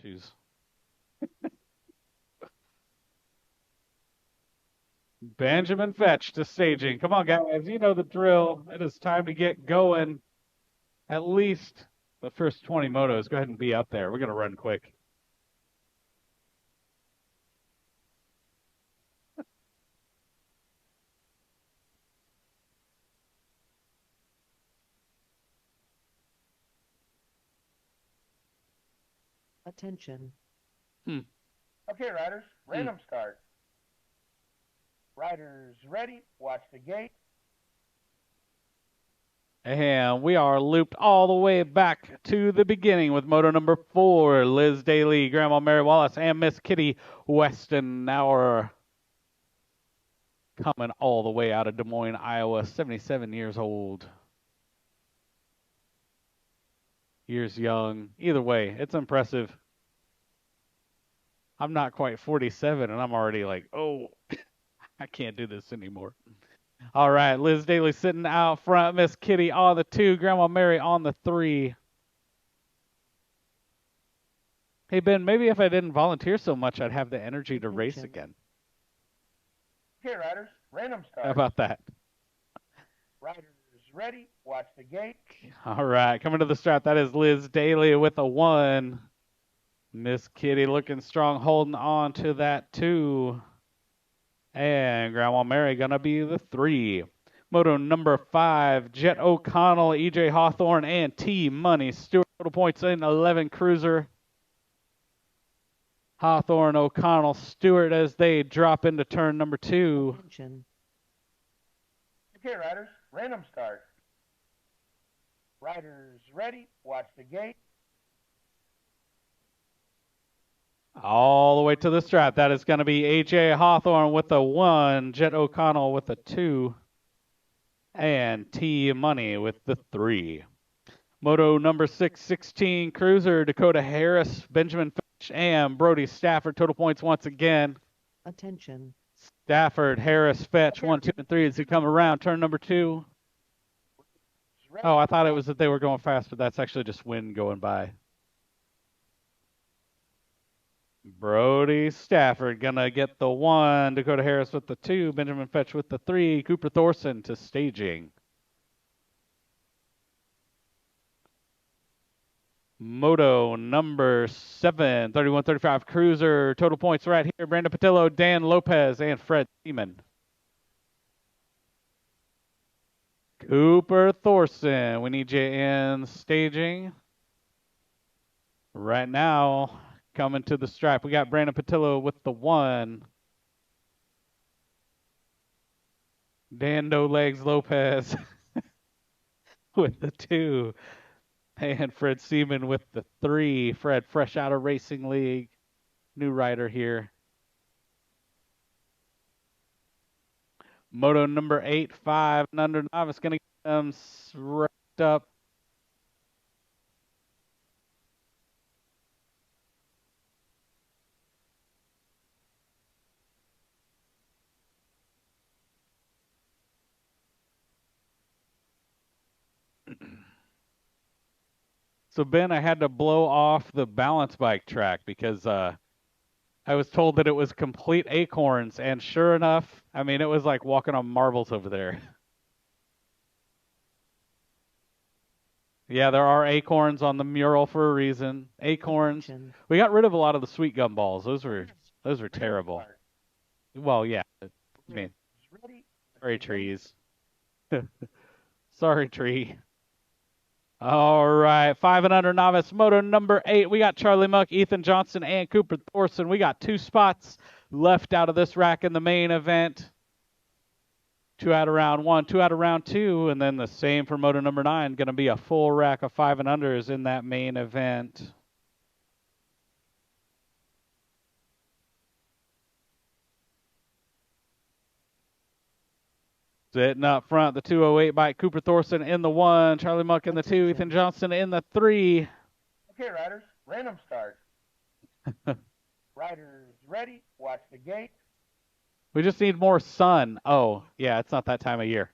shoes. Benjamin Fetch to staging. Come on, guys. You know the drill. It is time to get going. At least the first 20 motos. Go ahead and be up there. We're going to run quick. Attention. Okay, riders, random start. Riders ready, watch the gate. And we are looped all the way back to the beginning with moto number 4, Liz Daly, Grandma Mary Wallace, and Miss Kitty Weston. Now coming all the way out of Des Moines, Iowa, 77 years old. Years young. Either way, it's impressive. I'm not quite 47, and I'm already like, oh, I can't do this anymore. All right, Liz Daly sitting out front, Miss Kitty on the 2, Grandma Mary on the 3. Hey, Ben, maybe if I didn't volunteer so much, I'd have the energy to race again. Okay, riders, random start. How about that? Riders ready, watch the gate. All right, coming to the start, that is Liz Daly with a 1. Miss Kitty looking strong, holding on to that 2. And Grandma Mary gonna be the 3. Moto number 5, Jet O'Connell, EJ Hawthorne, and T Money Stewart. Total points in 11 cruiser. Hawthorne, O'Connell, Stewart as they drop into turn number 2. Attention. Okay, riders, random start. Riders ready, watch the gate. All the way to the stripe. That is going to be AJ Hawthorne with a 1, Jet O'Connell with a 2, and T Money with the 3. Moto number 6, 16 cruiser, Dakota Harris, Benjamin Fitch, and Brody Stafford. Total points once again. Attention. Stafford, Harris, Fetch, 1, 2, and 3 as they come around. Turn number 2. Oh, I thought it was that they were going fast, but that's actually just wind going by. Brody Stafford gonna get the 1, Dakota Harris with the 2, Benjamin Fetch with the 3, Cooper Thorson to staging. Moto number 7, 31-35 cruiser. Total points right here. Brandon Patillo, Dan Lopez, and Fred Seaman. Cooper Thorson, we need you in staging. Right now, coming to the stripe, we got Brandon Patillo with the 1. Dan No Legs Lopez with the 2. And Fred Seaman with the 3. Fred, fresh out of Racing League. New rider here. Moto number 8, 5 and under novice. Going to get them wrapped up. So, Ben, I had to blow off the balance bike track because I was told that it was complete acorns. And sure enough, I mean, it was like walking on marbles over there. Yeah, there are acorns on the mural for a reason. Acorns. We got rid of a lot of the sweet gum balls. Those were terrible. Well, yeah. I mean, sorry, trees. Sorry, tree. All right, 5 and under novice moto number 8. We got Charlie Muck, Ethan Johnson, and Cooper Thorson. We got 2 spots left out of this rack in the main event. 2 out of round 1, 2 out of round 2, and then the same for moto number 9. Going to be a full rack of 5 and unders in that main event. Sitting up front, the 208 by Cooper Thorson in the 1, Charlie Muck in the 2, Ethan Johnson in the 3. Okay, riders, random start. Riders ready, watch the gate. We just need more sun. Oh, yeah, it's not that time of year.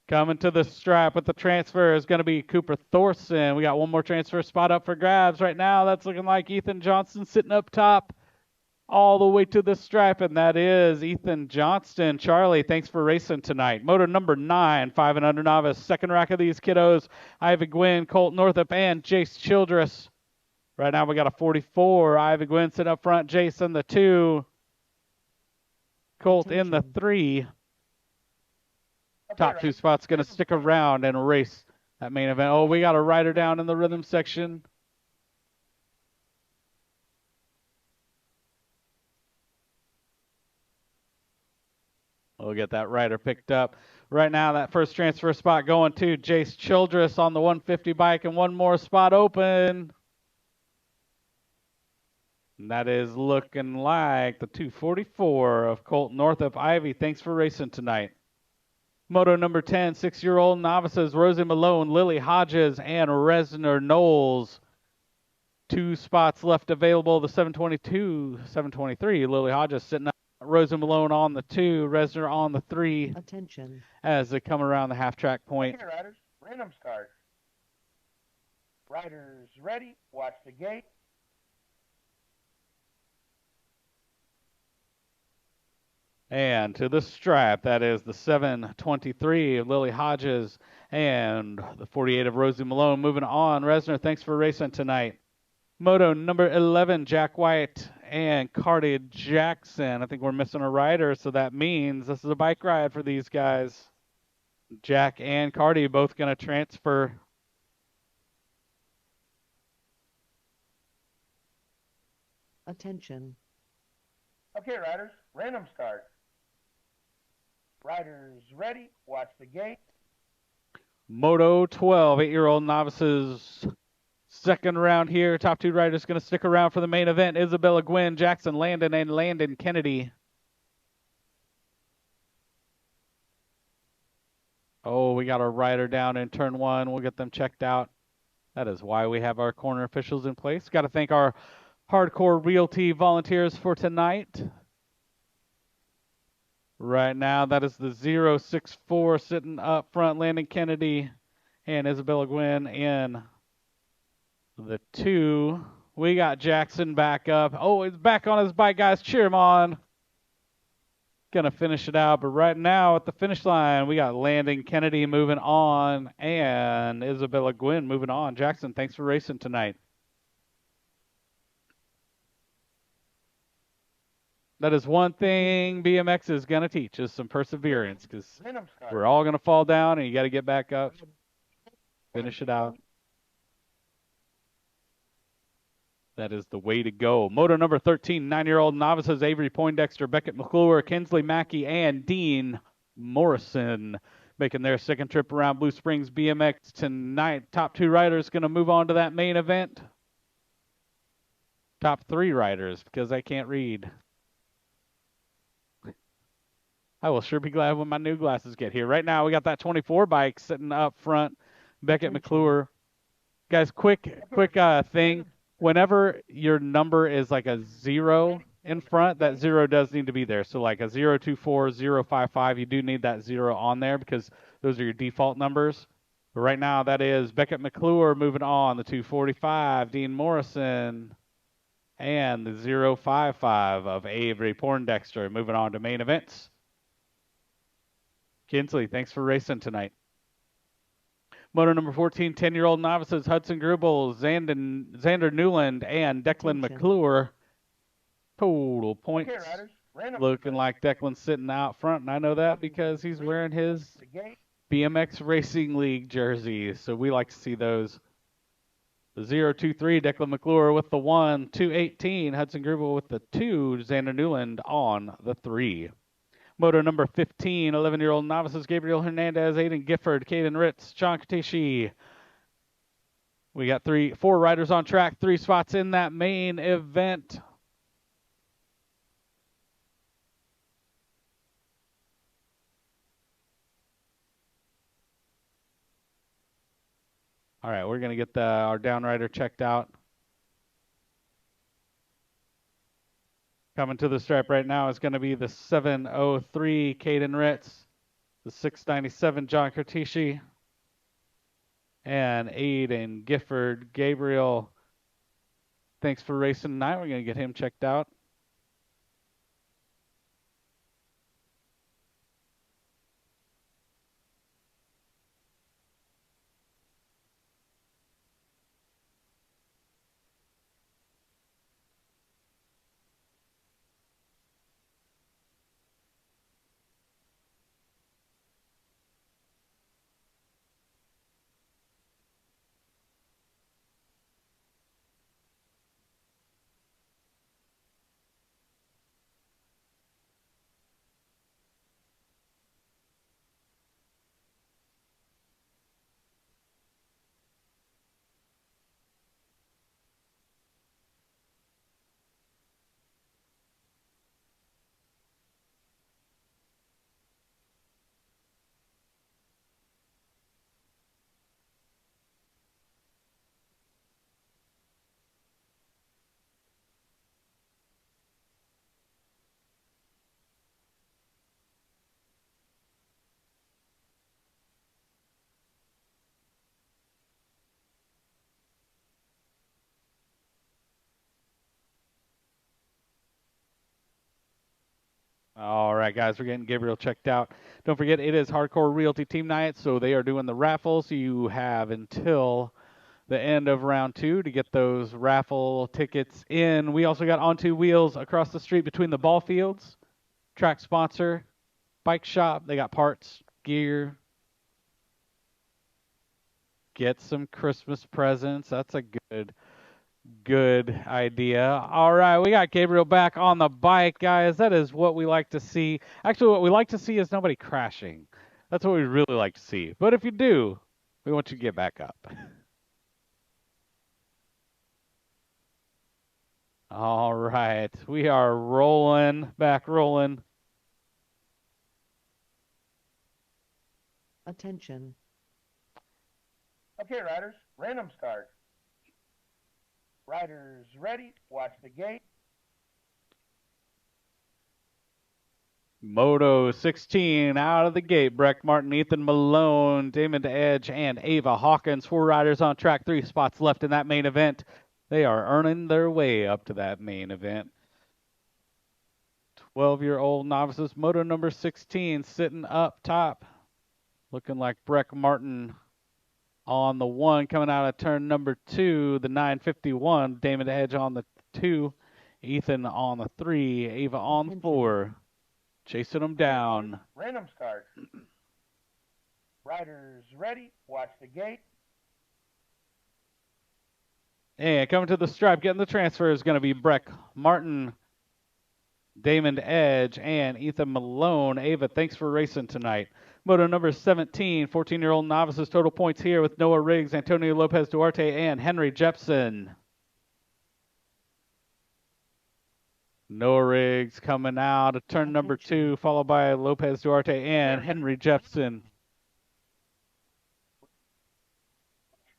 Coming to the stripe with the transfer is going to be Cooper Thorson. We got one more transfer spot up for grabs right now. That's looking like Ethan Johnson sitting up top all the way to the stripe, and that is Ethan Johnston. Charlie, thanks for racing tonight. Motor number 9, 5 and under novice. Second rack of these kiddos, Ivy Gwynn, Colt Northup, and Jace Childress. Right now we got a 44. Ivy Gwynn sitting up front, Jason the 2, Colt in the 3. Top 2 spots going to stick around and race that main event. Oh, we got a rider down in the rhythm section. We'll get that rider picked up. Right now, that first transfer spot going to Jace Childress on the 150 bike, and one more spot open. And that is looking like the 244 of Colt Northup. Ivy, thanks for racing tonight. Moto number 10, 6-year-old novices, Rosie Malone, Lily Hodges, and Resner Knowles. 2 spots left available, the 722, 723. Lily Hodges sitting up, Rosie Malone on the 2, Resner on the 3. Attention. As they come around the half-track point. Okay, riders, random start. Riders ready, watch the gate. And to the stripe, that is the 723 of Lily Hodges and the 48 of Rosie Malone. Moving on, Resner, thanks for racing tonight. Moto number 11, Jack White and Cardi Jackson. I think we're missing a rider, so that means this is a bike ride for these guys. Jack and Cardi both going to transfer. Attention. Okay, riders, random start. Riders ready, watch the gate. Moto 12, 8-year-old novices. Second round here. Top 2 riders going to stick around for the main event. Isabella Gwynn, Jackson Landon, and Landon Kennedy. Oh, we got a rider down in turn 1. We'll get them checked out. That is why we have our corner officials in place. Got to thank our hardcore realty volunteers for tonight. Right now, that is the 064 sitting up front, Landon Kennedy and Isabella Gwynn in the 2. We got Jackson back up. Oh, he's back on his bike, guys. Cheer him on. Gonna finish it out, but right now at the finish line, we got Landon Kennedy moving on and Isabella Gwynn moving on. Jackson, thanks for racing tonight. That is one thing BMX is going to teach is some perseverance, because we're all going to fall down and you got to get back up, finish it out. That is the way to go. Moto number 13, 9-year-old novices, Avery Poindexter, Beckett McClure, Kinsley Mackey, and Dean Morrison making their second trip around Blue Springs BMX tonight. Top 2 riders going to move on to that main event. Top 3 riders, because I can't read. I will sure be glad when my new glasses get here. Right now, we got that 24 bike sitting up front. Beckett McClure. Guys, quick thing. Whenever your number is like a 0 in front, that 0 does need to be there. So like a 024, 055, you do need that 0 on there because those are your default numbers. But right now, that is Beckett McClure moving on. The 245, Dean Morrison, and the 055 of Avery Poindexter moving on to main events. Kinsley, thanks for racing tonight. Moto number 14, 10-year-old novices, Hudson Grubel, Xander Newland, and Declan McClure. Total points. Looking like Declan's sitting out front, and I know that because he's wearing his BMX Racing League jersey, so we like to see those. The 023, Declan McClure with the 1, 218, Hudson Grubel with the 2, Xander Newland on the 3. Moto number 15, 11-year-old novices, Gabriel Hernandez, Aiden Gifford, Caden Ritz, John Katishi. We got 4 riders on track, 3 spots in that main event. All right, we're going to get our down rider checked out. Coming to the stripe right now is going to be the 703 Caden Ritz. the 697 John Curtici, and Aiden Gifford Gabriel. Thanks for racing tonight. We're going to get him checked out. All right, guys, we're getting Gabriel checked out. Don't forget, it is Hardcore Realty Team Night, so they are doing the raffles. You have until the end of round 2 to get those raffle tickets in. We also got On Two Wheels across the street between the ball fields. Track sponsor, bike shop. They got parts, gear. Get some Christmas presents. That's a good idea. All right, we got Gabriel back on the bike, guys. That is what we like to see. Actually, what we like to see is nobody crashing. That's what we really like to see. But if you do, we want you to get back up. All right, we are rolling, back rolling. Attention. Okay, riders, random start. Riders ready, watch the gate. Moto 16 out of the gate. Breck Martin, Ethan Malone, Damon Edge, and Ava Hawkins. 4 riders on track. 3 spots left in that main event. They are earning their way up to that main event. 12-year-old novices. Moto number 16 sitting up top. Looking like Breck Martin on the 1. Coming out of turn number 2, the 951. Damon Edge on the 2. Ethan on the 3. Ava on the 4. Chasing them down. Random start. Riders ready, watch the gate. And coming to the stripe, getting the transfer is going to be Breck Martin, Damon Edge, and Ethan Malone. Ava, thanks for racing tonight. Moto number 17, 14-year-old novices. Total points here with Noah Riggs, Antonio Lopez Duarte, and Henry Jepson. Noah Riggs coming out of turn number 2, followed by Lopez Duarte and Henry Jepson.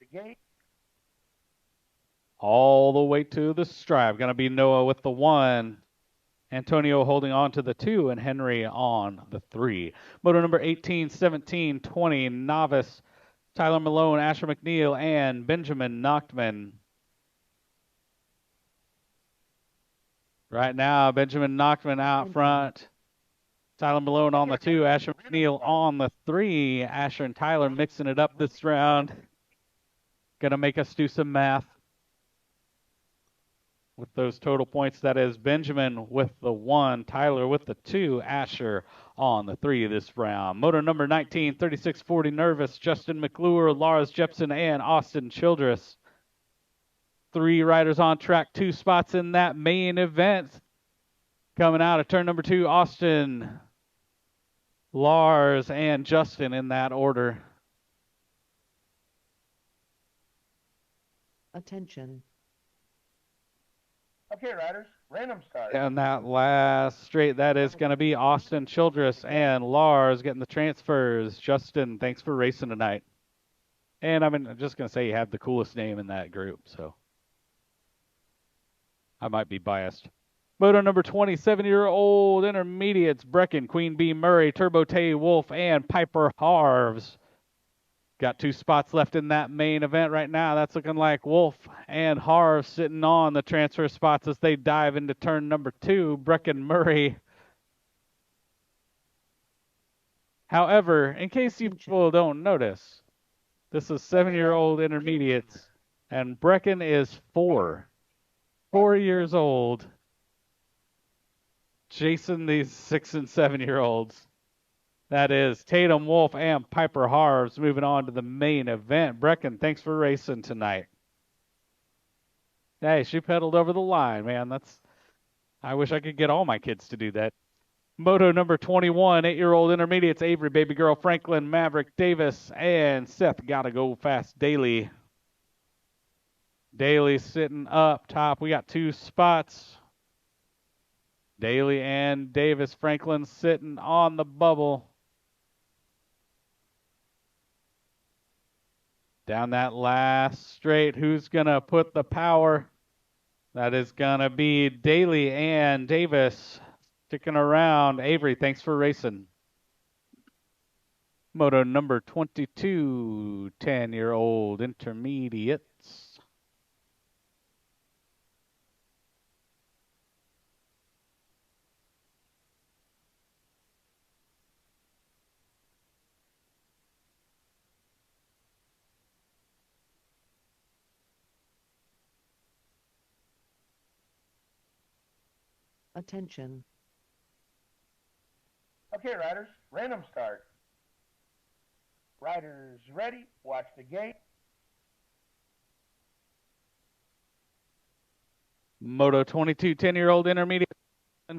The gate. All the way to the stripe. Going to be Noah with the 1. Antonio holding on to the 2, and Henry on the 3. Moto number 18, 17, 20, novice. Tyler Malone, Asher McNeil, and Benjamin Nachtman. Right now, Benjamin Nachtman out front. Tyler Malone on the 2, Asher McNeil on the 3. Asher and Tyler mixing it up this round. Gonna make us do some math with those total points. That is Benjamin with the 1, Tyler with the 2, Asher on the 3 this round. Moto number 19, 3640 Nervous, Justin McClure, Lars Jepson, and Austin Childress. 3 riders on track, 2 spots in that main event. Coming out of turn number 2, Austin, Lars, and Justin in that order. Attention. Okay, riders, random start. And that last straight, that is going to be Austin Childress and Lars getting the transfers. Justin, thanks for racing tonight. And I'm just going to say you have the coolest name in that group, so I might be biased. Moto number 27-year-old intermediates, Brecken, Queen Bee Murray, Turbo Tay Wolf, and Piper Harves. Got 2 spots left in that main event right now. That's looking like Wolf and Harves sitting on the transfer spots as they dive into turn number 2. Brecken Murray. However, in case you people don't notice, this is 7-year-old intermediates, and Brecken is 4 years old. Chasing these 6 and 7-year-olds. That is Tatum Wolf and Piper Harves moving on to the main event. Brecken, thanks for racing tonight. Hey, she pedaled over the line, man. I wish I could get all my kids to do that. Moto number 21, 8-year-old intermediates, Avery, Baby Girl, Franklin, Maverick, Davis, and Seth Gotta Go Fast Daly. Daly sitting up top. We got 2 spots. Daly and Davis. Franklin sitting on the bubble. Down that last straight, who's going to put the power? That is going to be Daly and Davis sticking around. Avery, thanks for racing. Moto number 22, 10-year-old intermediates. Attention. Okay, riders, random start. Riders ready, watch the gate. Moto 22, 10-year-old intermediate.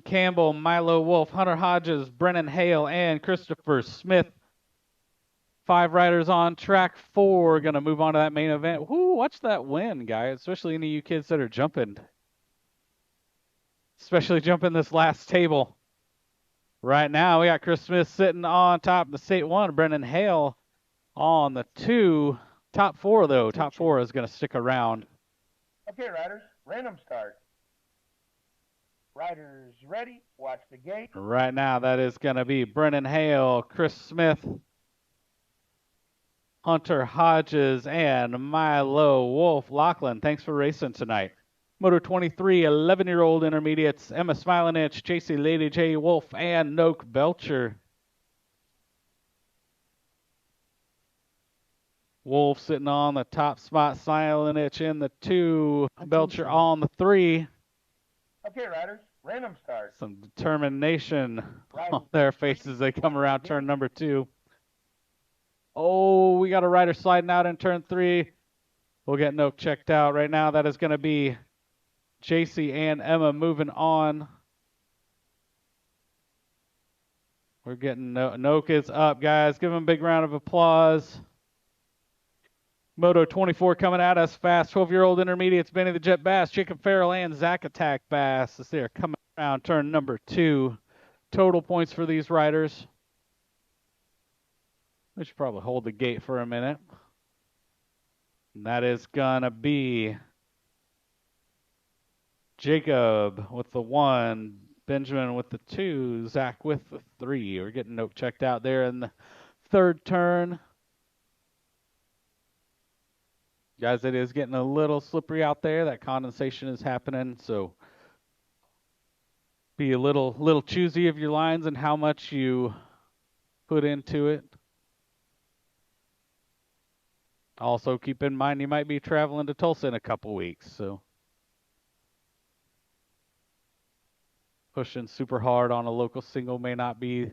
Campbell, Milo Wolf, Hunter Hodges, Brennan Hale, and Christopher Smith. 5 riders on track 4. Going to move on to that main event. Whoo, watch that win, guys, especially any of you kids that are jumping. Especially jumping this last table. Right now, we got Chris Smith sitting on top of the state 1. Brennan Hale on the 2. Top 4, though. Top 4 is going to stick around. Okay, riders, random start. Riders ready, watch the gate. Right now, that is going to be Brennan Hale, Chris Smith, Hunter Hodges, and Milo Wolf. Lachlan, thanks for racing tonight. Moto 23, 11-year-old intermediates, Emma Smilinich, JC Lady J. Wolf, and Noak Belcher. Wolf sitting on the top spot, Smilinich in the 2, Belcher on the 3. Okay, riders, random start. Some determination on their faces as they come around turn number 2. Oh, we got a rider sliding out in turn 3. We'll get Noak checked out. Right now, that is going to be JC and Emma moving on. We're getting Noak is up, guys. Give him a big round of applause. Moto 24 coming at us fast. 12-year-old intermediates, Benny the Jet Bass, Jacob Farrell, and Zach Attack Bass as they're coming around turn number 2. Total points for these riders. We should probably hold the gate for a minute. And that is going to be Jacob with the 1, Benjamin with the 2, Zach with the 3. We're getting Noak checked out there in the 3rd turn. Guys, it is getting a little slippery out there. That condensation is happening, so be a little choosy of your lines and how much you put into it. Also, keep in mind you might be traveling to Tulsa in a couple weeks, so pushing super hard on a local single may not be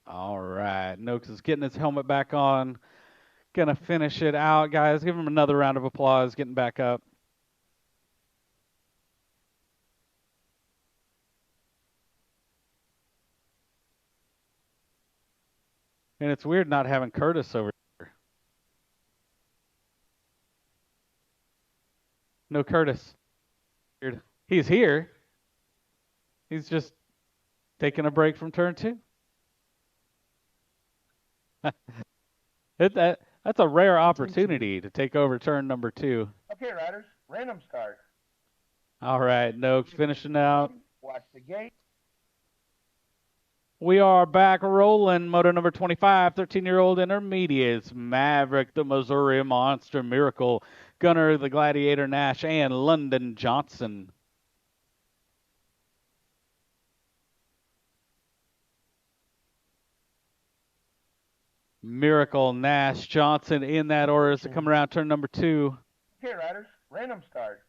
all right. Noakes is getting his helmet back on. Gonna finish it out, guys. Give him another round of applause getting back up. And it's weird not having Curtis over here. No Curtis. Weird. He's here. He's just taking a break from turn 2. That's a rare opportunity to take over turn number 2. Okay, riders, random start. All right, Noakes finishing out. Watch the gate. We are back rolling. Moto number 25, 13-year-old intermediates. Maverick, the Missouri Monster, Miracle, Gunner, the Gladiator Nash, and London Johnson. Miracle, Nash, Johnson in that order as to come around turn number 2. Okay, riders, random start.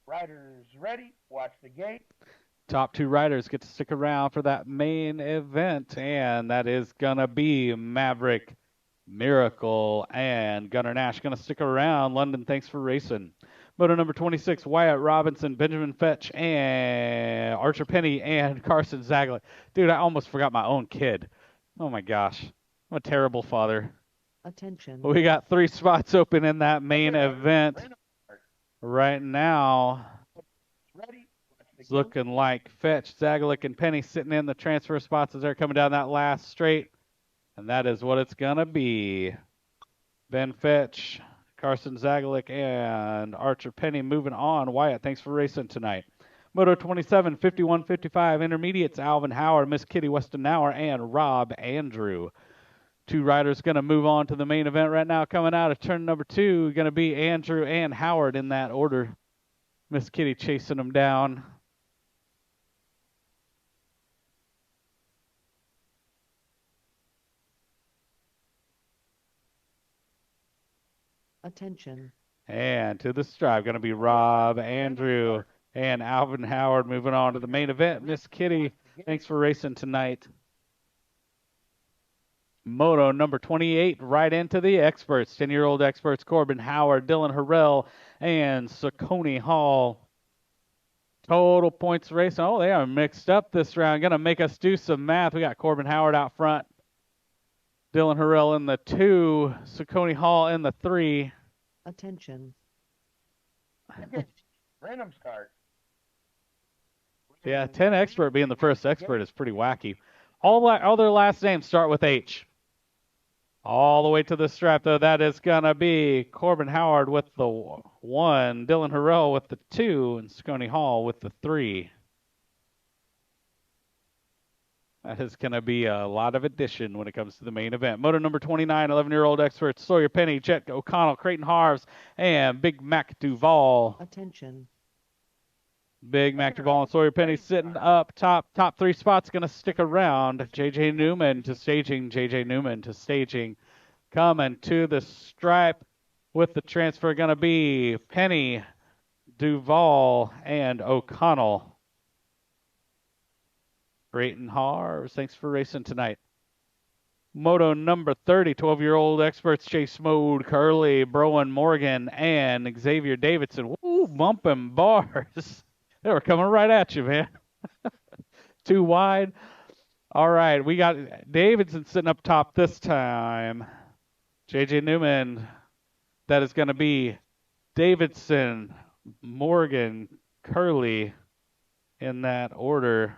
Riders ready, watch the gate. Top 2 riders get to stick around for that main event, and that is going to be Maverick, Miracle, and Gunner Nash. Going to stick around. London, thanks for racing. Moto number 26, Wyatt Robinson, Benjamin Fetch, and Archer Penny, and Carson Zagler. Dude, I almost forgot my own kid. Oh my gosh. I'm a terrible father. Attention. We got 3 spots open in that main event right now. Ready, watch the It's gate. looking like Fetch, Zagalic, and Penny sitting in the transfer spots as they're coming down that last straight. And that is what it's going to be. Ben Fetch, Carson Zagalic, and Archer Penny moving on. Wyatt, thanks for racing tonight. Moto 27, 51, 55, intermediates, Alvin Howard, Miss Kitty Westenauer, and Rob Andrew. 2 riders going to move on to the main event right now. Coming out of turn number 2, going to be Andrew and Howard in that order. Miss Kitty chasing them down. Attention. And to the stripe, going to be Rob Andrew and Alvin Howard moving on to the main event. Miss Kitty, thanks for racing tonight. Moto number 28, right into the experts. 10-year-old experts, Corbin Howard, Dylan Harrell, and Saucony Hall. Total points race. Oh, they are mixed up this round. Going to make us do some math. We got Corbin Howard out front. Dylan Harrell in the 2. Saucony Hall in the 3. Attention. Okay, random start. Yeah, 10 expert being the first expert is pretty wacky. All their last names start with H. All the way to the stripe, though, that is going to be Corbin Howard with the 1, Dylan Harrell with the 2, and Saucony Hall with the 3. That is going to be a lot of addition when it comes to the main event. Moto number 29, 11-year-old experts, Sawyer Penny, Chet O'Connell, Creighton Harves, and Big Mac Duval. Attention. Big Mac Duval and Sawyer Penny sitting up top. Top 3 spots going to stick around. J.J. Newman to staging. J.J. Newman to staging. Coming to the stripe with the transfer going to be Penny, Duval, and O'Connell. Creighton Harves, thanks for racing tonight. Moto number 30, 12-year-old experts Chase Mode, Curly, Browan Morgan, and Xavier Davidson. Woo, bumping bars. They were coming right at you, man. Too wide. All right, we got Davidson sitting up top this time. J.J. Newman, that is going to be Davidson, Morgan, Curly in that order.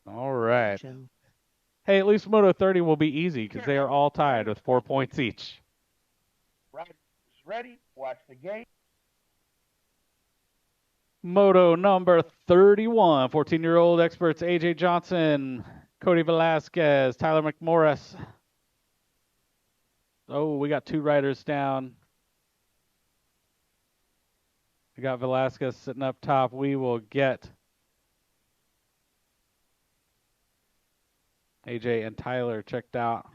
All right. Attention. Hey, at least Moto 30 will be easy because they are all tied with 4 points each. Riders ready, watch the gate. Moto number 31, 14-year-old experts AJ Johnson, Cody Velasquez, Tyler McMorris. Oh, we got 2 riders down. We got Velasquez sitting up top. We will get AJ and Tyler checked out.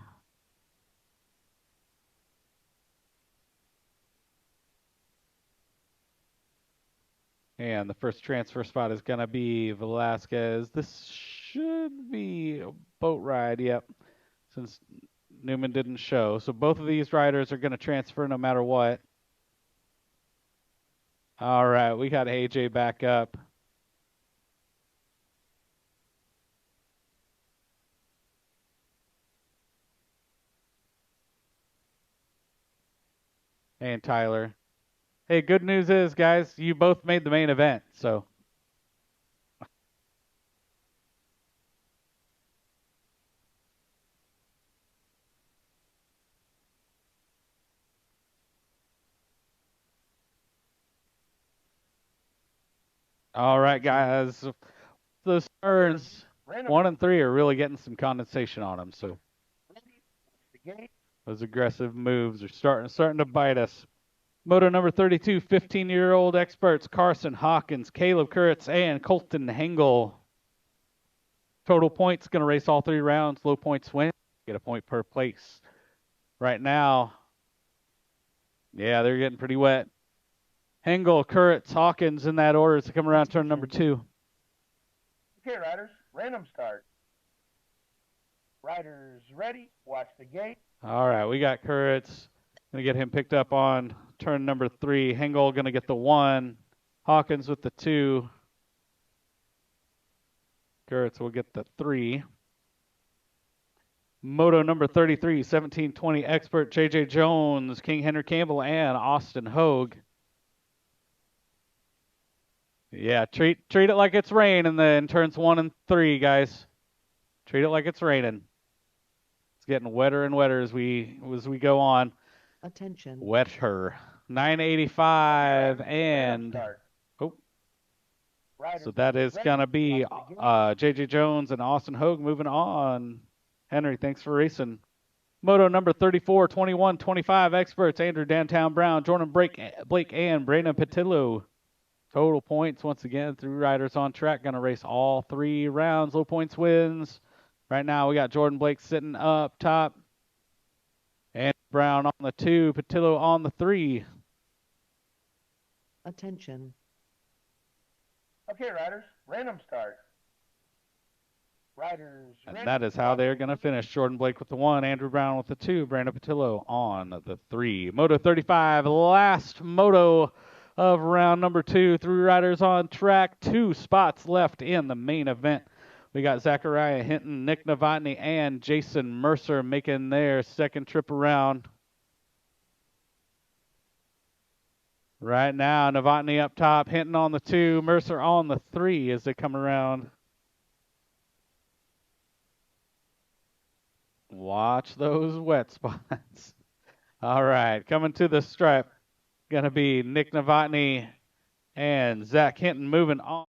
And the first transfer spot is going to be Velasquez. This should be a boat ride, yep, since Newman didn't show. So both of these riders are going to transfer no matter what. All right, we got AJ back up. and Tyler. Hey, good news is, guys, you both made the main event, so. All right, guys. The turns 1 and 3 are really getting some condensation on them, so those aggressive moves are starting to bite us. Moto number 32, 15-year-old experts Carson Hawkins, Caleb Kurtz, and Colton Hengel. Total points, going to race all 3 rounds. Low points win. Get a point per place. Right now, yeah, they're getting pretty wet. Hengel, Kurtz, Hawkins in that order to come around turn number 2. Okay, riders, random start. Riders ready, watch the gate. All right, we got Kurtz. Going to get him picked up on turn number 3. Hengel going to get the 1. Hawkins with the 2. Kurtz will get the 3. Moto number 33, 1720 expert J.J. Jones, King Henry Campbell, and Austin Hogue. Yeah, treat it like it's raining then turns 1 and 3, guys. Treat it like it's raining. It's getting wetter and wetter as we go on. Attention. Wetter. 985 and oh. So that is gonna be J.J. Jones and Austin Hogue moving on. Henry, thanks for racing. Moto number 34, 21, 25 experts Andrew Downtown Brown, Jordan Blake, and Brandon Patillo. Total points once again. 3 riders on track. Going to race all 3 rounds. Low points wins. Right now we got Jordan Blake sitting up top. And Brown on the 2. Patillo on the 3. Attention. Okay, riders, random start. Riders And ready, that is how watch they're going to finish. Jordan Blake with the 1. Andrew Brown with the 2. Brandon Patillo on the 3. Moto 35. Last moto of round number 2. 3 riders on track. 2 spots left in the main event. We got Zachariah Hinton, Nick Novotny, and Jason Mercer making their second trip around. Right now, Novotny up top, Hinton on the 2, Mercer on the 3 as they come around. Watch those wet spots. All right, coming to the stripe. Going to be Nick Novotny and Zach Hinton moving on.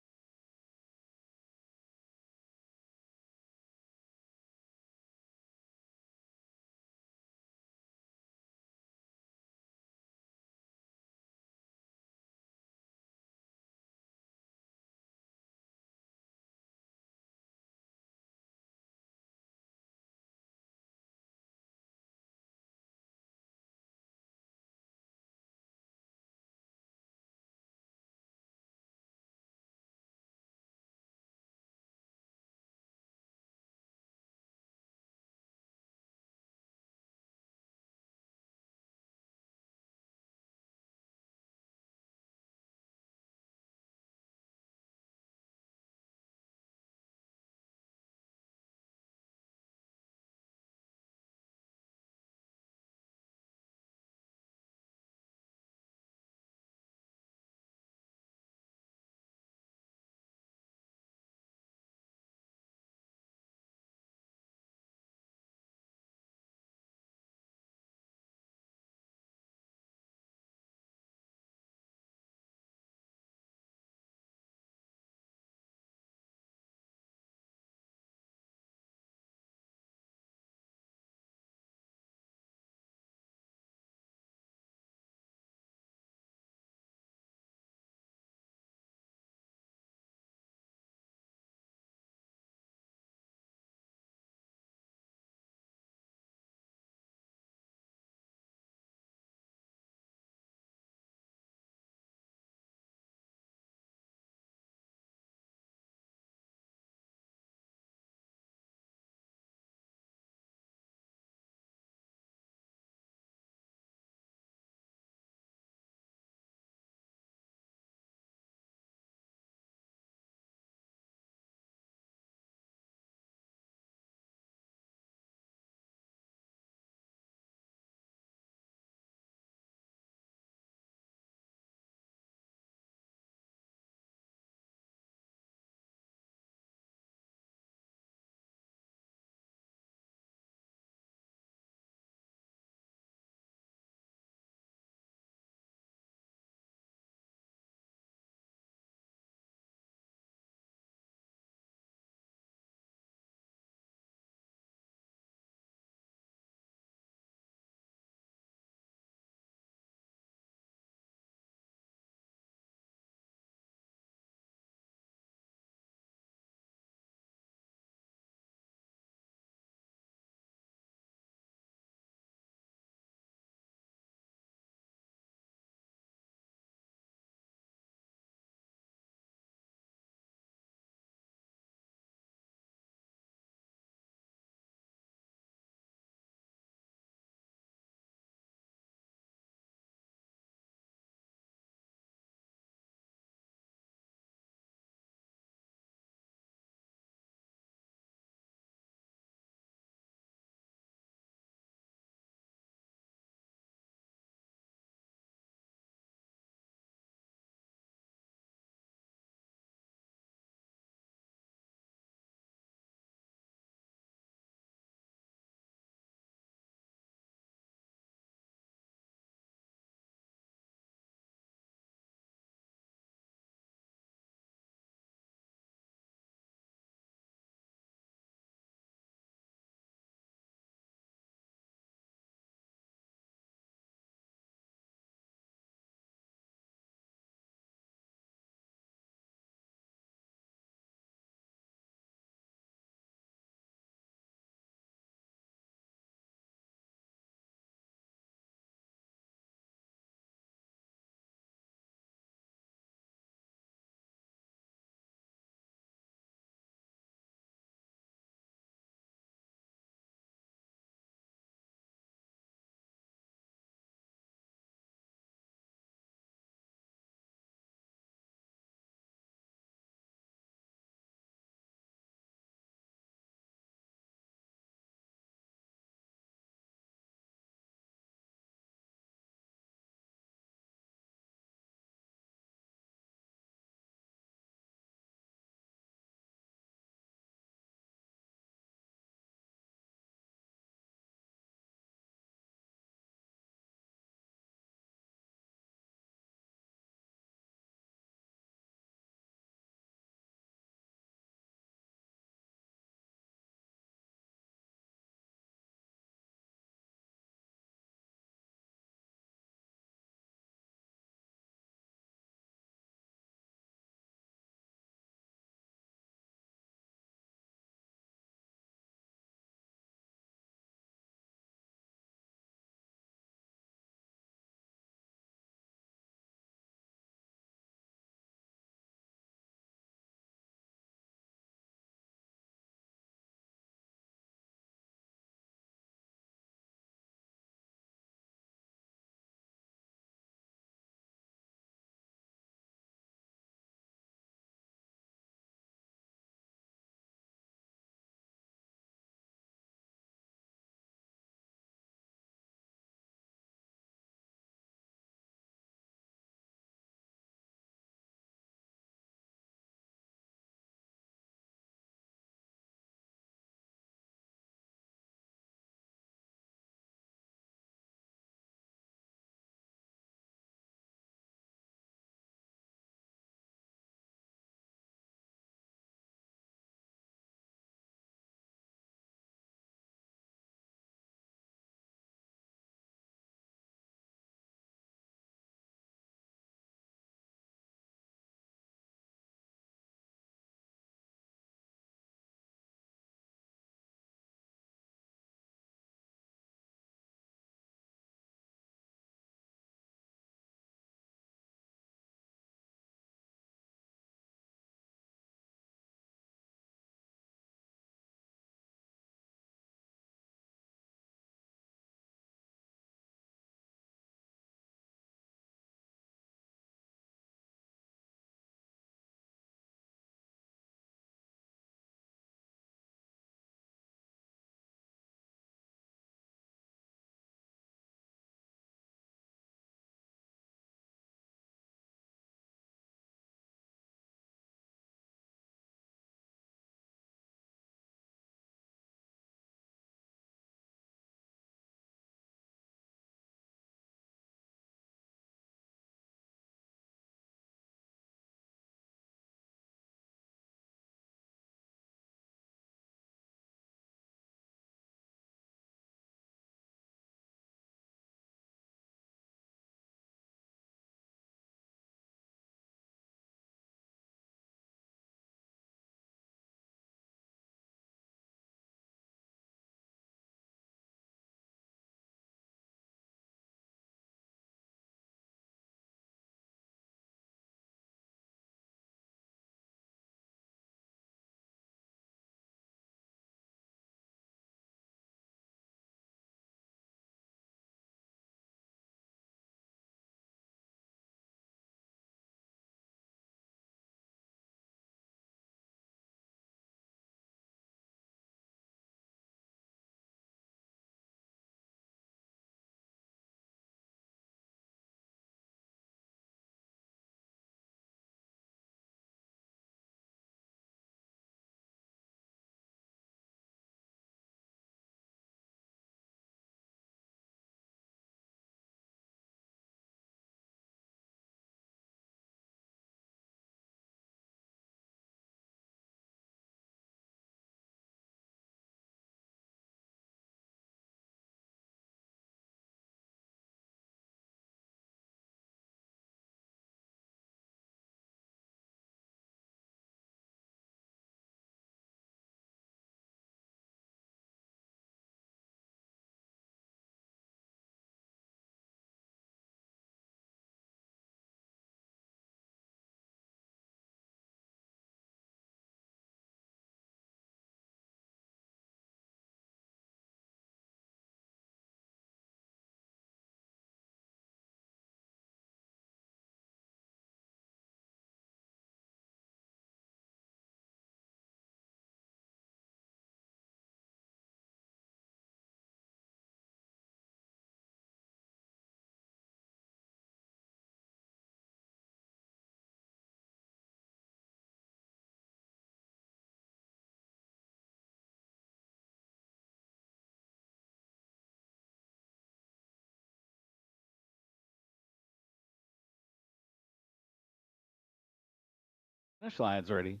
Finish line's ready.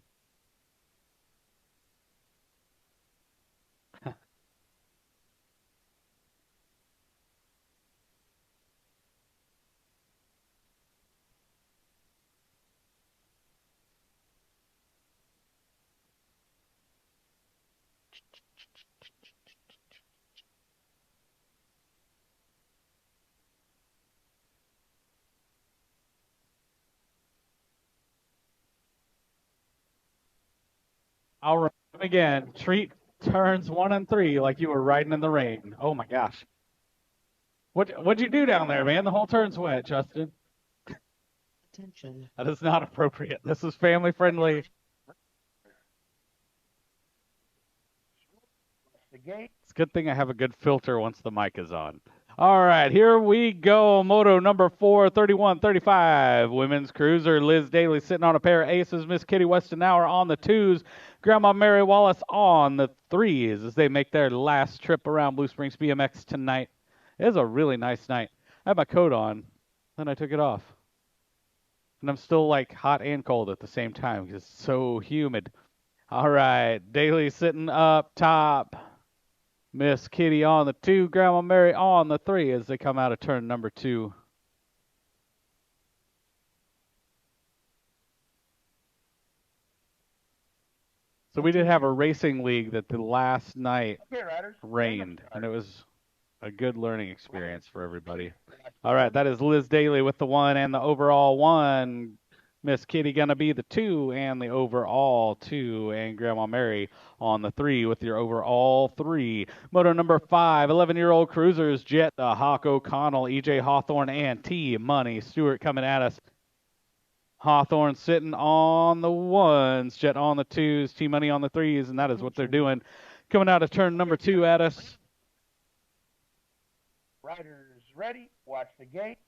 I'll run again. Treat turns 1 and 3 like you were riding in the rain. Oh my gosh. What'd you do down there, man? The whole turn's wet, Justin. Attention. That is not appropriate. This is family friendly. The gate. It's a good thing I have a good filter once the mic is on. All right, here we go. Moto number 4, 31-35. Women's cruiser. Liz Daly sitting on a pair of aces. Miss Kitty Westenauer on the 2s. Grandma Mary Wallace on the 3s as they make their last trip around Blue Springs BMX tonight. It is a really nice night. I have my coat on, then I took it off. And I'm still like hot and cold at the same time because it's so humid. All right, Daly sitting up top. Miss Kitty on the 2, Grandma Mary on the 3 as they come out of turn number 2. So we did have a racing league that the last night Okay, riders. rained, and it was a good learning experience for everybody. All right, that is Liz Daly with the 1 and the overall 1. Miss Kitty gonna be the 2 and the overall 2, and Grandma Mary on the 3 with your overall 3. Moto number 5, 11-year-old cruisers, Jet the Hawk O'Connell, EJ Hawthorne, and T Money Stewart coming at us. Hawthorne sitting on the 1s, Jet on the 2s, T Money on the 3s, and that is what they're doing. Coming out of turn number 2 at us. Riders ready. Watch the gate.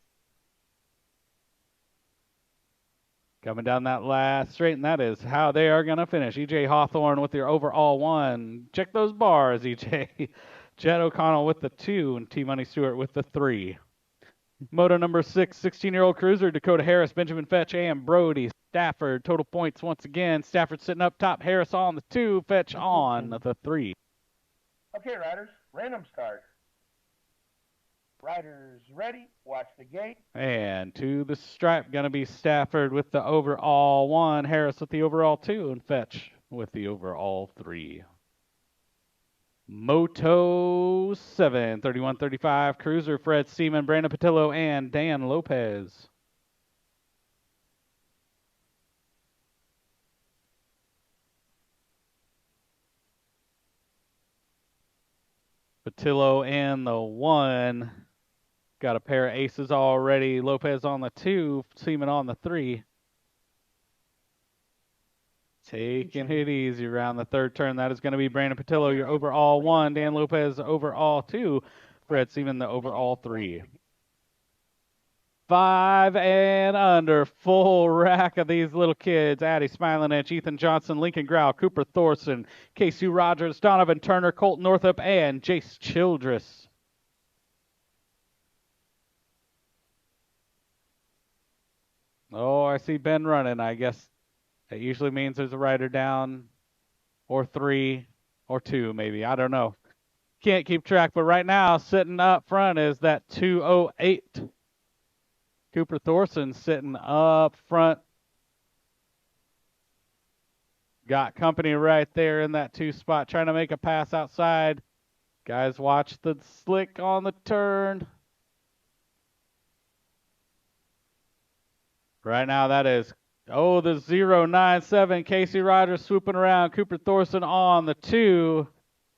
Coming down that last straight, and that is how they are going to finish. EJ Hawthorne with your overall 1. Check those bars, EJ. Jet O'Connell with the 2, and T Money Stewart with the 3. Moto number 6, 16-year-old cruiser, Dakota Harris, Benjamin Fetch, and Brody Stafford. Total points once again. Stafford sitting up top, Harris on the 2, Fetch on the 3. Okay, riders. Random start. Riders ready. Watch the gate. And to the stripe, going to be Stafford with the overall 1, Harris with the overall 2, and Fetch with the overall 3. Moto 7, 31-35, cruiser, Fred Seaman, Brandon Patillo, and Dan Lopez. Patillo and the 1. Got a pair of aces already. Lopez on the 2, Seaman on the 3. Taking it easy around the 3rd turn. That is going to be Brandon Patillo, your overall 1. Dan Lopez, overall 2. Fred Seaman, the overall 3. 5 and under. Full rack of these little kids. Addie Smilinich, Ethan Johnson, Lincoln Grau, Cooper Thorson, Casey Rogers, Donovan Turner, Colt Northup, and Jace Childress. Oh, I see Ben running. I guess that usually means there's a rider down, or 3, or 2 maybe. I don't know. Can't keep track, but right now sitting up front is that 208. Cooper Thorson sitting up front. Got company right there in that 2 spot, trying to make a pass outside. Guys, watch the slick on the turn. Right now that is, the 097, Casey Rogers swooping around. Cooper Thorson on the 2.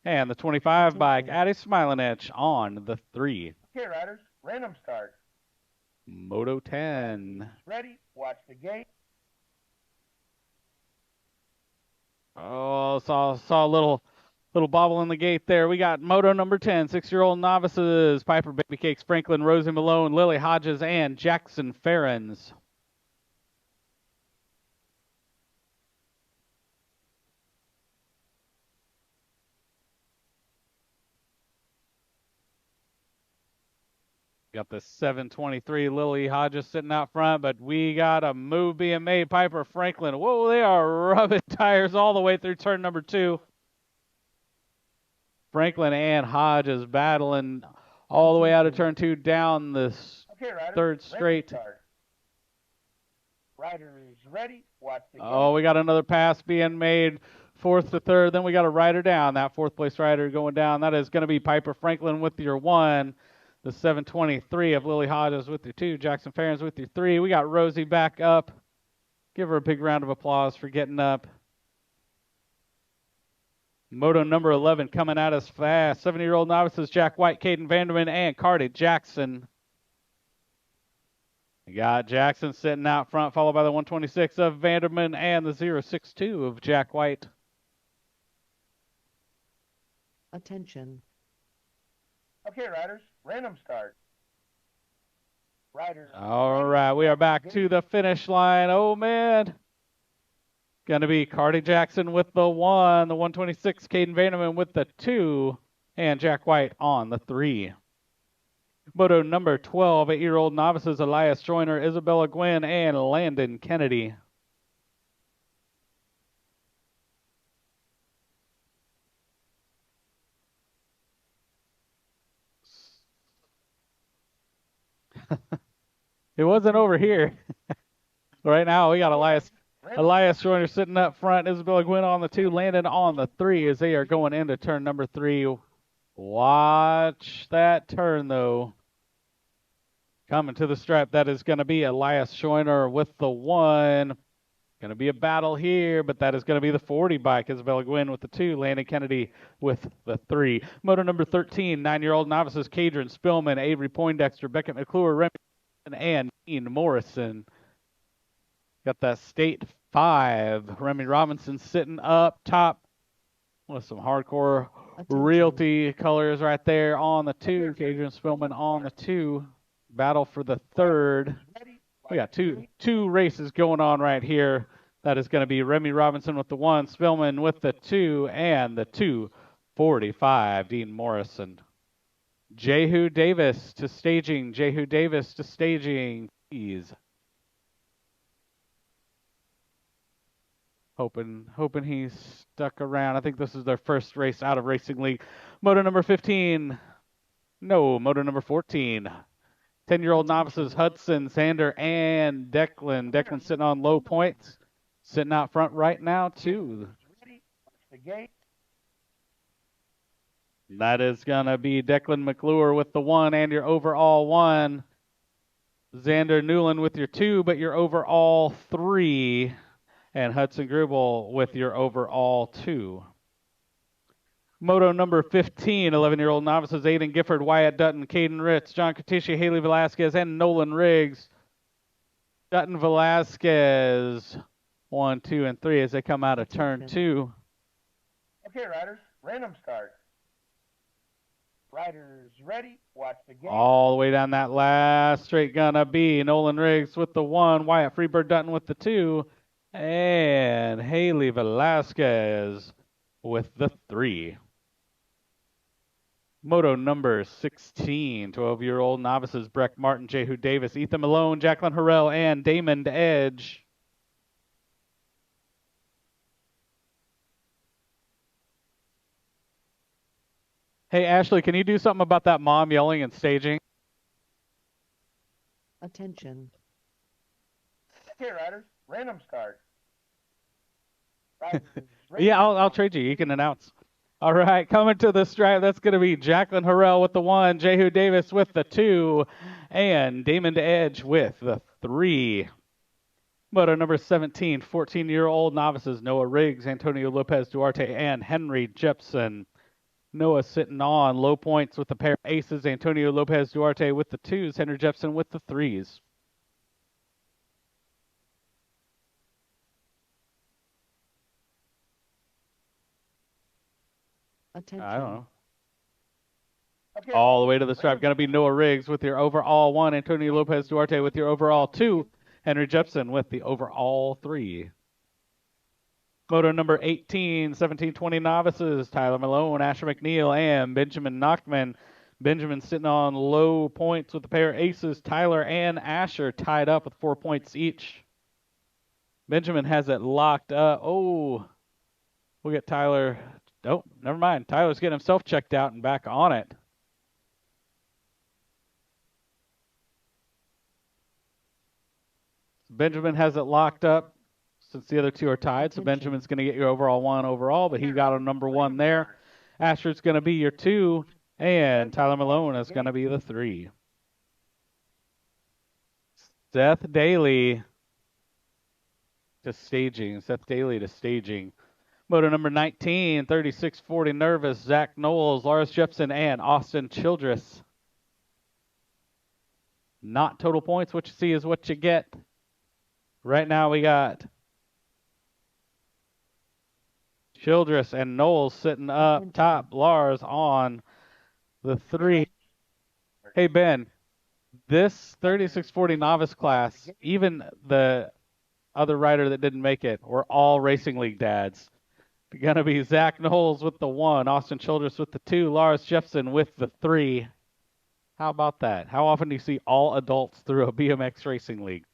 And the 25 bike, Addie Smilinich on the 3. Okay, riders. Random start. Moto 10. Ready. Watch the gate. Oh, saw a little bobble in the gate there. We got Moto number 10, 6-year-old novices, Piper Baby Cakes, Franklin Rosie Malone, Lily Hodges, and Jackson Ferrens. Got the 723 Lily Hodges sitting out front, but we got a move being made. Piper Franklin. Whoa, they are rubbing tires all the way through turn number 2. Franklin and Hodges battling all the way out of turn 2 down this third straight. Riders ready. Watch the gate. Oh, we got another pass being made, 4th to 3rd. Then we got a rider down. That 4th place rider going down. That is going to be Piper Franklin with your 1. The 723 of Lily Hodges with your 2. Jackson Ferens with your 3. We got Rosie back up. Give her a big round of applause for getting up. Moto number 11 coming at us fast. 70-year-old novices Jack White, Caden Vanderman, and Cardi Jackson. We got Jackson sitting out front, followed by the 126 of Vanderman and the 062 of Jack White. Attention. Okay, riders, random start. Riders. All right, we are back to the finish line. Oh, man. Going to be Cardi Jackson with the 1, the 126, Caden Vanderman with the 2, and Jack White on the 3. Moto number 12, 8-year-old novices Elias Joyner, Isabella Gwynn, and Landon Kennedy. It wasn't over here. Right now, we got Elias Joyner sitting up front, Isabella Gwynn on the 2, Landon on the 3 as they are going into turn number 3. Watch that turn, though. Coming to the stripe, that is going to be Elias Joyner with the 1. Going to be a battle here, but that is going to be the 40 bike. Isabella Gwynn with the 2, Landon Kennedy with the 3. Moto number 13, 9-year-old novices Cadron Spillman, Avery Poindexter, Beckett McClure, Remy, and Dean Morrison. Got that state 5. Remy Robinson sitting up top with some hardcore Realty colors right there on the 2. Cadron Spillman on the 2. Battle for the 3rd. We got two races going on right here. That is going to be Remy Robinson with the 1, Spillman with the 2, and the 245, Dean Morrison. Jehu Davis to staging. Jehu Davis to staging, please. Hoping he's stuck around. I think this is their first race out of Racing League. Moto number 15. No, moto number 14. 10-year-old novices Hudson, Sander, and Declan. Declan sitting on low points. Sitting out front right now, too. That is going to be Declan McClure with the 1 and your overall 1. Xander Newland with your 2, but your overall 3. And Hudson Grubel with your overall 2. Moto number 15, 11-year-old novices Aiden Gifford, Wyatt Dutton, Caden Ritz, John Katisha, Haley Velasquez, and Nolan Riggs. Dutton Velasquez, 1, 2, and 3 as they come out of turn 2. Okay, riders, random start. Riders ready, watch the game. All the way down that last straight gonna be Nolan Riggs with the 1, Wyatt Freebird Dutton with the 2, and Haley Velasquez with the 3. Moto number 16, 12-year-old novices Breck Martin, Jehu Davis, Ethan Malone, Jacqueline Harrell, and Damon Edge. Hey, Ashley, can you do something about that mom yelling and staging? Attention. Okay, riders, random start. Yeah, I'll trade you. You can announce. All right, coming to the stripe, that's going to be Jacqueline Harrell with the 1, Jehu Davis with the 2, and Damon Edge with the 3. Moto number 17, 14-year-old novices Noah Riggs, Antonio Lopez Duarte, and Henry Jepson. Noah sitting on low points with the pair of aces, Antonio Lopez Duarte with the 2s, Henry Jepson with the 3s. Attention. I don't know. Okay, All the way to the stripe, going to be Noah Riggs with your overall 1, Antonio Lopez Duarte with your overall 2, Henry Jepson with the overall 3. Moto number 18, 17-20 novices, Tyler Malone, Asher McNeil, and Benjamin Knockman. Benjamin sitting on low points with a pair of aces. Tyler and Asher tied up with 4 points each. Benjamin has it locked up. Oh, we'll get Tyler. Oh, never mind. Tyler's getting himself checked out and back on it. Benjamin has it locked up since the other two are tied. So Benjamin's going to get your overall 1 overall, but he got a number 1 there. Asher's going to be your 2, and Tyler Malone is going to be the 3. Seth Daly to staging. Seth Daly to staging. Moto number 19, 3640 Nervous, Zach Knowles, Lars Jepson, and Austin Childress. Not total points. What you see is what you get. Right now we got Childress and Knowles sitting up top. Lars on the 3. Hey, Ben, this 3640 novice class, even the other rider that didn't make it, were all Racing League dads. Going to be Zach Knowles with the 1, Austin Childress with the 2, Lars Jepson with the 3. How about that? How often do you see all adults through a BMX Racing League?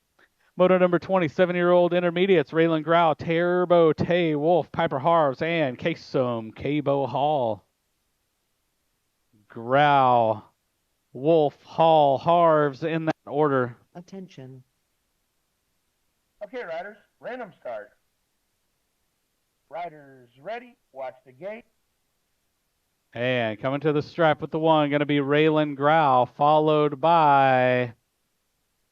Moto number 20, 7-year-old intermediates, Raylan Grau, Turbo Tay, Wolf, Piper Harves, and Kasem Cabo Hall. Grau, Wolf, Hall, Harves in that order. Attention. Okay, riders, random start. Riders ready, watch the gate. And coming to the stripe with the 1, going to be Raylan Grau, followed by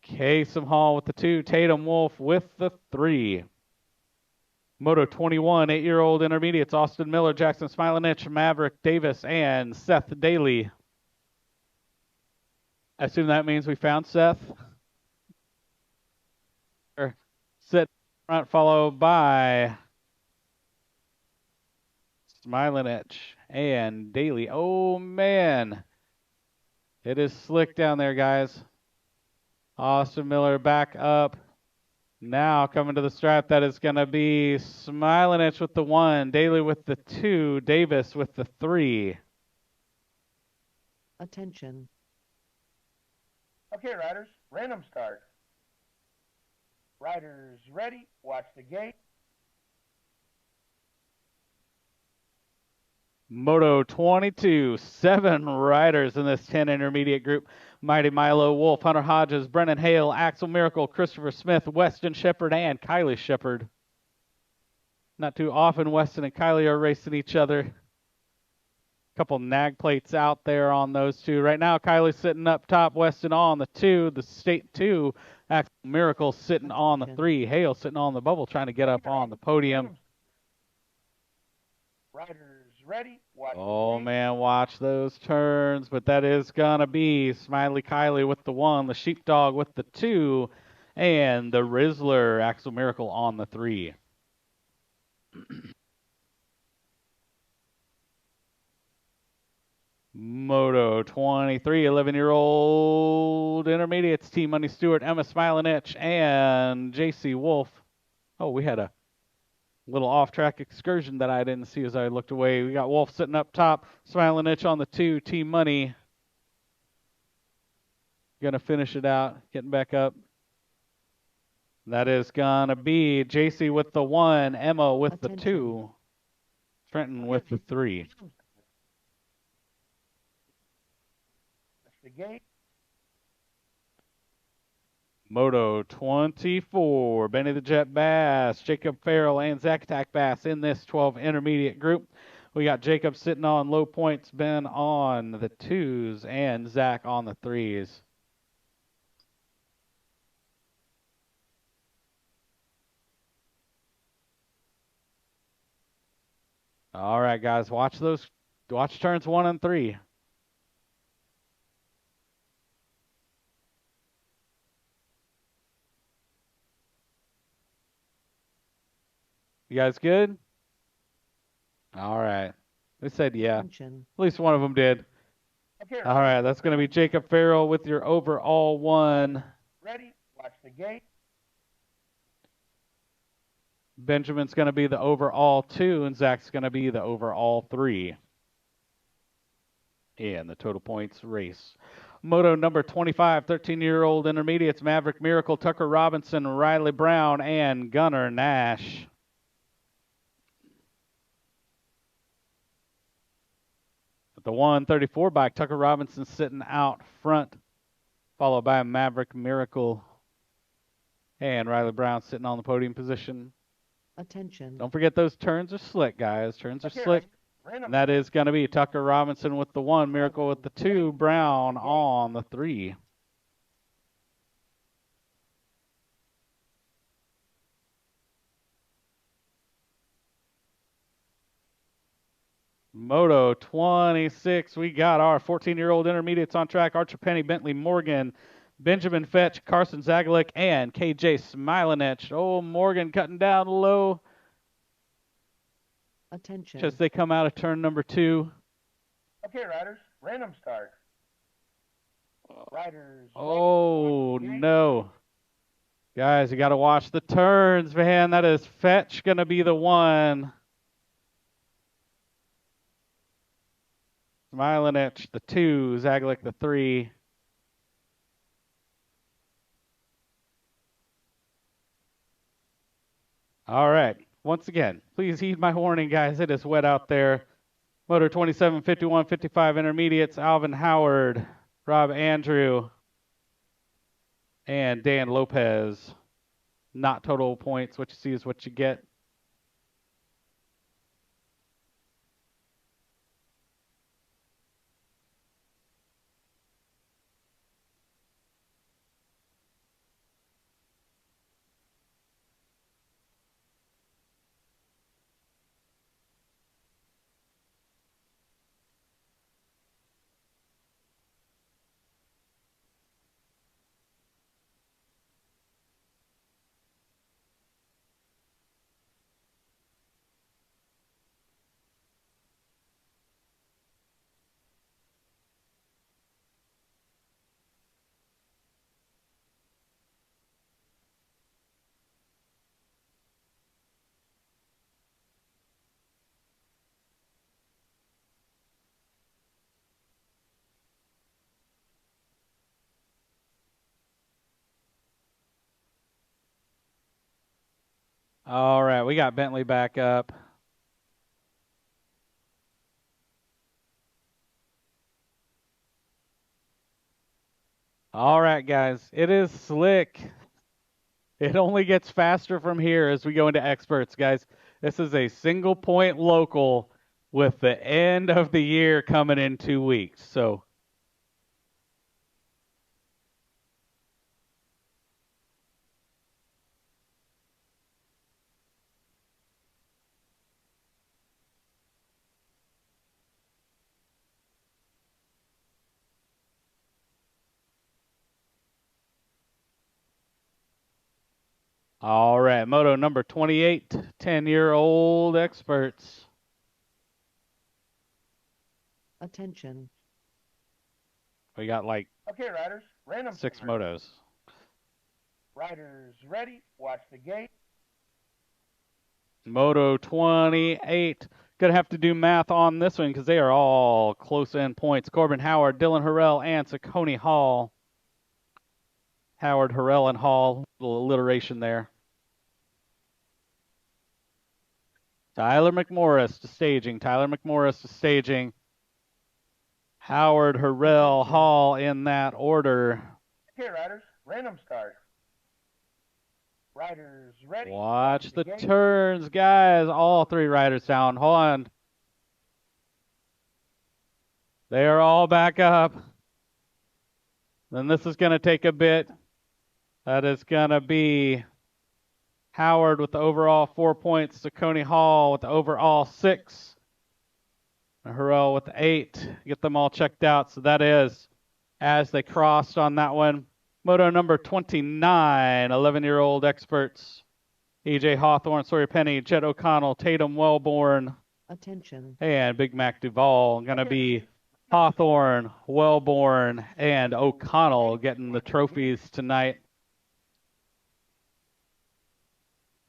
Kasem Hall with the 2, Tatum Wolf with the 3. Moto 21, 8-year-old intermediates, Austin Miller, Jackson Smilanich, Maverick Davis, and Seth Daly. I assume that means we found Seth. Sit front, followed by Smilanich and Daly. Oh, man. It is slick down there, guys. Austin Miller back up. Now coming to the stripe, that is going to be Smilanich with the 1, Daly with the 2, Davis with the 3. Attention. Okay, riders, random start. Riders ready, watch the gate. Moto 22, 7 riders in this 10 intermediate group. Mighty Milo Wolf, Hunter Hodges, Brennan Hale, Axel Miracle, Christopher Smith, Weston Shepard, and Kylie Shepard. Not too often Weston and Kylie are racing each other. Couple nag plates out there on those two. Right now, Kylie's sitting up top, Weston on the 2, the state 2. Axel Miracle sitting on the 3. Hale sitting on the bubble, trying to get up on the podium. Riders ready, watch Oh, the gate. man, watch those turns. But that is going to be Smiley Kylie with the 1, the Sheepdog with the 2, and the Rizzler, Axel Miracle on the 3. Moto 23, 11-year-old intermediates, Team Money Stewart, Emma Smilanich, and JC Wolf. Oh, we had a little off-track excursion that I didn't see as I looked away. We got Wolf sitting up top, Smilanich on the 2, Team Money. Going to finish it out, getting back up. That is going to be JC with the 1, Emma with the 2, Trenton with the 3. The gate. Moto 24, Benny the Jet Bass, Jacob Farrell, and Zach Attack Bass in this 12 intermediate group. We got Jacob sitting on low points, Ben on the 2s, and Zach on the 3s. All right, guys, watch turns 1 and 3. You guys good? All right. They said yeah. Attention. At least one of them did. Okay, All right, that's going to be Jacob Farrell with your overall 1. ready, watch the gate. Benjamin's going to be the overall 2, and Zach's going to be the overall 3. in the total points race. Moto number 25, 13-year-old intermediates, Maverick Miracle, Tucker Robinson, Riley Brown, and Gunnar Nash. With the 134 bike, Tucker Robinson sitting out front, followed by Maverick Miracle and Riley Brown sitting on the podium position. Attention. Don't forget those turns are slick, guys. Turns are slick. And that is going to be Tucker Robinson with the 1, Miracle with the 2, Brown on the 3. Moto 26, we got our 14-year-old intermediates on track. Archer Penny, Bentley Morgan, Benjamin Fetch, Carson Zagalik, and KJ Smilanich. Oh, Morgan cutting down low. Attention. As they come out of turn number 2. Okay, riders, random start. Riders. Oh, no. Guys, you got to watch the turns, man. That is Fetch going to be the 1. Smilanich, the 2. Zagalik, the 3. All right. Once again, please heed my warning, guys. It is wet out there. Motor 27, 51, 55 intermediates. Alvin Howard, Rob Andrew, and Dan Lopez. Not total points. What you see is what you get. All right, we got Bentley back up. All right, guys, it is slick. It only gets faster from here as we go into experts, guys. This is a single point local with the end of the year coming in 2 weeks. So all right, Moto number 28, 10-year-old experts. Attention. We got like Okay, riders, random 6 start. motos. Riders ready, watch the gate. Moto 28. Gonna have to do math on this one because they are all close in points. Corbin Howard, Dylan Harrell, and Saucony Hall. Howard, Harrell, and Hall. A little alliteration there. Tyler McMorris to staging. Tyler McMorris to staging. Howard, Harrell, Hall in that order. Okay, riders, random start. Riders ready. Watch the gate. turns, guys. All 3 riders down. Hold on. They are all back up. Then this is going to take a bit. That is going to be Howard with the overall 4 points. Saucony Hall with the overall 6. And Harrell with the 8. Get them all checked out. So that is as they crossed on that one. Moto number 29, 11-year-old experts. EJ Hawthorne, Sawyer Penny, Jet O'Connell, Tatum Wellborn, Attention. and Big Mac Duvall. Going to be Hawthorne, Wellborn, and O'Connell getting the trophies tonight.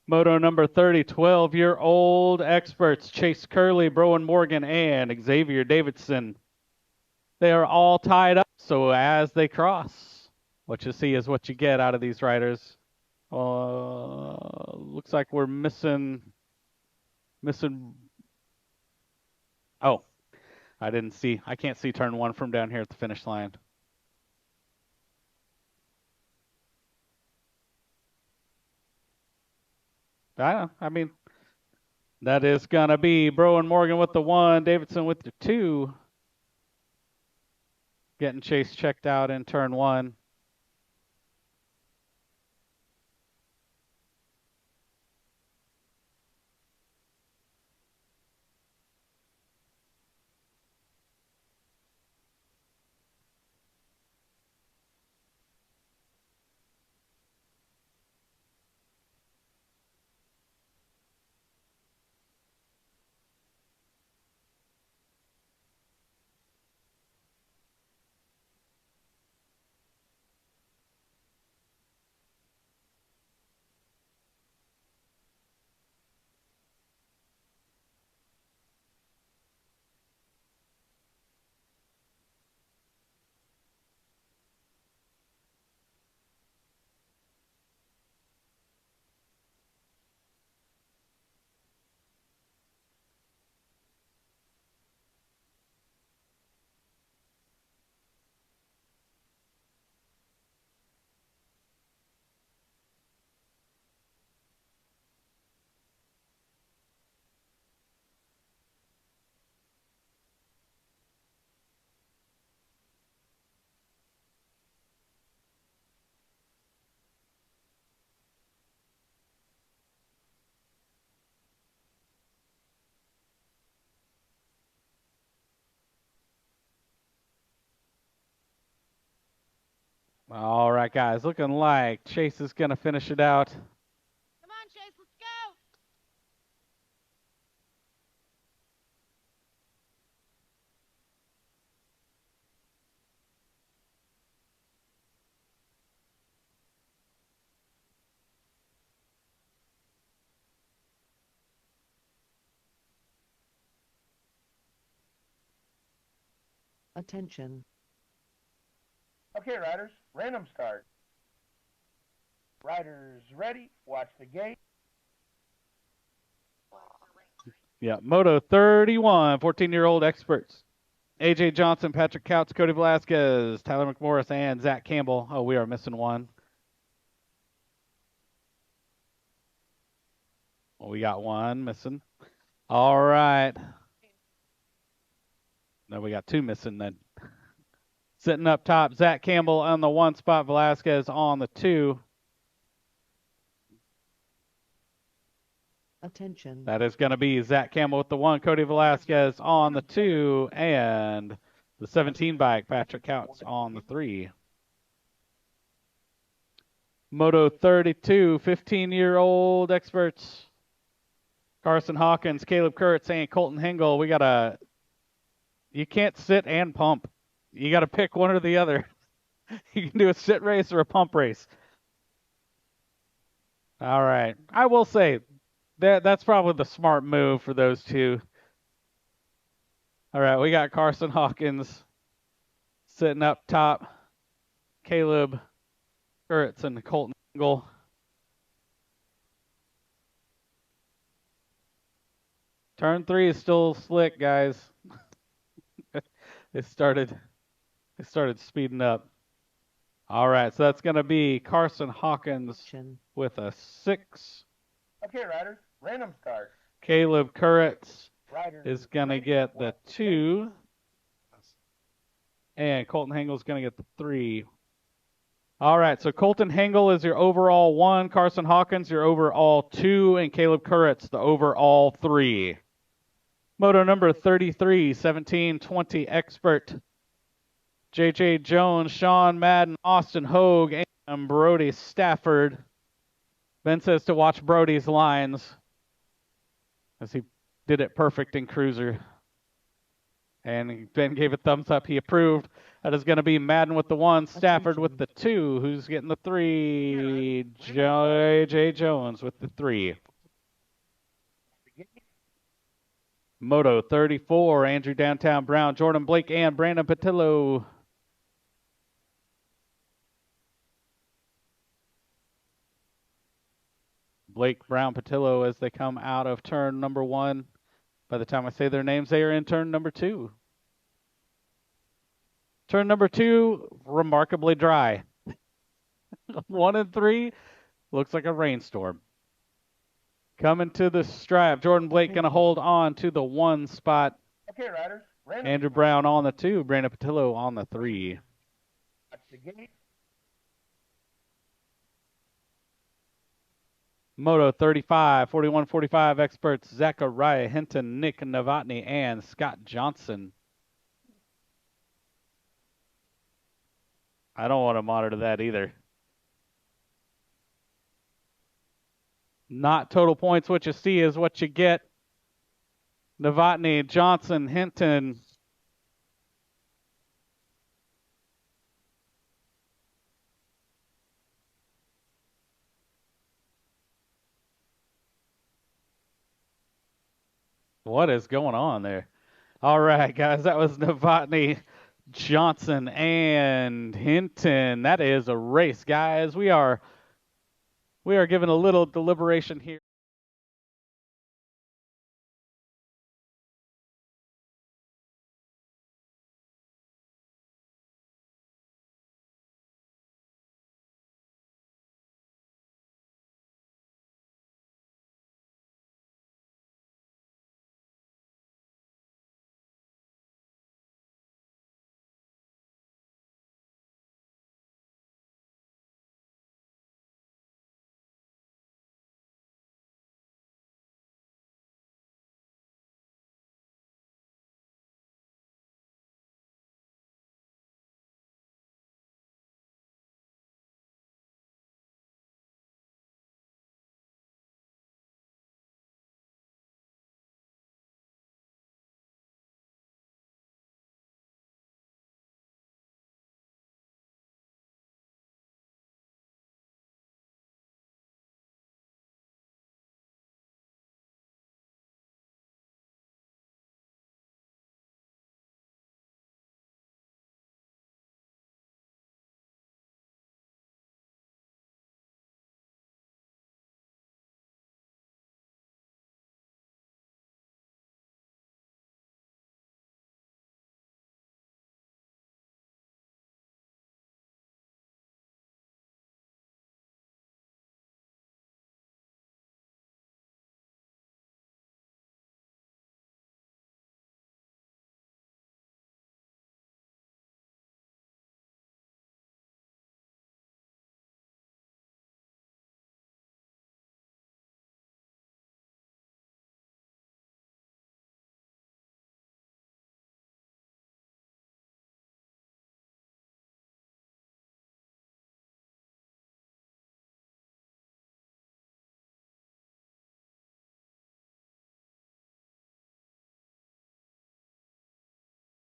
Moto number 30, 12-year-old experts. Chase Curley, Browan Morgan, and Xavier Davidson. They are all tied up, so as they cross, what you see is what you get out of these riders. Looks like we're missing. Oh, I didn't see. I can't see turn 1 from down here at the finish line. I mean, that is going to be Bro and Morgan with the 1, Davidson with the 2. Getting Chase checked out in turn 1. All right, guys, looking like Chase is going to finish it out. Come on, Chase, let's go. Attention. Okay, riders, random start. Riders ready, watch the gate. Yeah, Moto 31, 14-year-old experts. AJ Johnson, Patrick Couch, Cody Velasquez, Tyler McMorris, and Zach Campbell. Oh, we are missing one. Well, we got one missing. All right. No, we got 2 missing then. Sitting up top, Zach Campbell on the 1 spot, Velasquez on the 2. Attention. That is going to be Zach Campbell with the 1, Cody Velasquez on the 2, and the 17 bike, Patrick Couch on the 3. Moto 32, 15-year-old experts. Carson Hawkins, Caleb Kurtz, and Colton Hengel. We got you can't sit and pump. You got to pick one or the other. You can do a sit race or a pump race. All right. I will say that's probably the smart move for those two. All right, we got Carson Hawkins sitting up top. Caleb Kurtz and Colton Hengel. Turn 3 is still slick, guys. It started speeding up. All right, so that's going to be Carson Hawkins with a 6. Okay, riders, random start. Caleb Kurtz is going to get the 2. And Colton Hengel is going to get the 3. All right, so Colton Hengel is your overall 1, Carson Hawkins your overall 2, and Caleb Kurtz the overall 3. Moto number 33, 1720 expert. J.J. Jones, Sean Madden, Austin Hogue, and Brody Stafford. Ben says to watch Brody's lines as he did it perfect in Cruiser. And Ben gave a thumbs up. He approved. That is going to be Madden with the 1, Stafford with the 2. Who's getting the 3? J.J. Jones with the 3. Moto 34, Andrew Downtown Brown, Jordan Blake, and Brandon Patillo. Blake, Brown, Patillo as they come out of turn number 1. By the time I say their names, they are in turn number 2. Turn number 2, remarkably dry. 1 and 3, looks like a rainstorm. Coming to the stripe, Jordan Blake going to hold on to the 1 spot. Okay, riders. Andrew Brown on the 2, Brandon Patillo on the 3. Watch the gate. Moto 35, 41-45 experts Zachariah Hinton, Nick Novotny, and Scott Johnson. I don't want to monitor that either. Not total points. What you see is what you get. Novotny, Johnson, Hinton. What is going on there? All right, guys, that was Novotny, Johnson, and Hinton. That is a race, guys. We are given a little deliberation here.